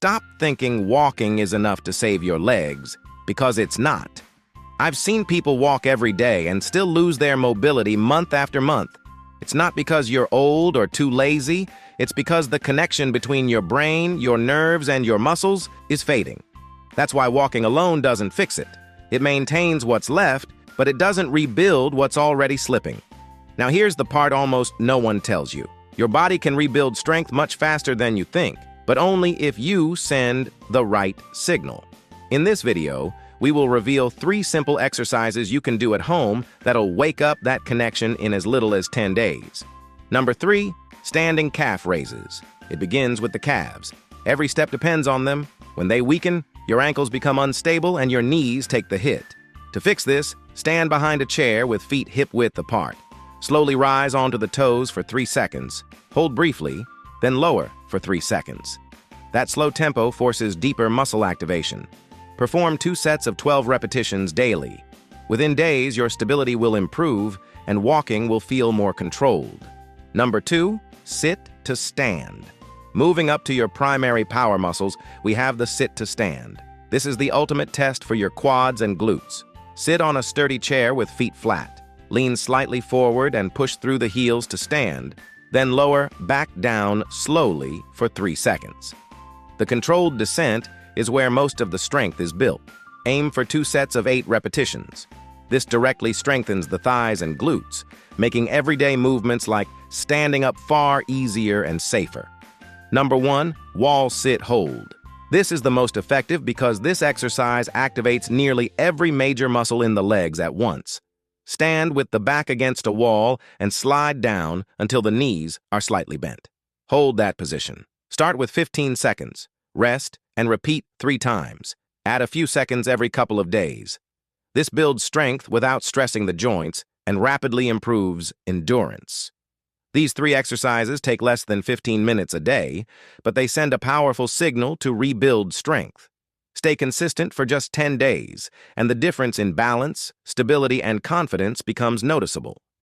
Stop thinking walking is enough to save your legs, because it's not. I've seen people walk every day and still lose their mobility month after month. It's not because you're old or too lazy, it's because the connection between your brain, your nerves, and your muscles is fading. That's why walking alone doesn't fix it. It maintains what's left, but it doesn't rebuild what's already slipping. Now here's the part almost no one tells you. Your body can rebuild strength much faster than you think, but only if you send the right signal. In this video, we will reveal 3 simple exercises you can do at home that'll wake up that connection in as little as 10 days. Number 3, standing calf raises. It begins with the calves. Every step depends on them. When they weaken, your ankles become unstable and your knees take the hit. To fix this, stand behind a chair with feet hip-width apart. Slowly rise onto the toes for 3 seconds. Hold briefly, then lower for 3 seconds. That slow tempo forces deeper muscle activation. Perform 2 sets of 12 repetitions daily. Within days, your stability will improve and walking will feel more controlled. Number 2, sit to stand. Moving up to your primary power muscles, we have the sit to stand. This is the ultimate test for your quads and glutes. Sit on a sturdy chair with feet flat. Lean slightly forward and push through the heels to stand, then lower back down slowly for 3 seconds. The controlled descent is where most of the strength is built. Aim for 2 sets of 8 repetitions. This directly strengthens the thighs and glutes, making everyday movements like standing up far easier and safer. Number 1, wall sit hold. This is the most effective because this exercise activates nearly every major muscle in the legs at once. Stand with the back against a wall and slide down until the knees are slightly bent. Hold that position. Start with 15 seconds. Rest and repeat 3 times. Add a few seconds every couple of days. This builds strength without stressing the joints and rapidly improves endurance. These 3 exercises take less than 15 minutes a day, but they send a powerful signal to rebuild strength. Stay consistent for just 10 days, and the difference in balance, stability, and confidence becomes noticeable.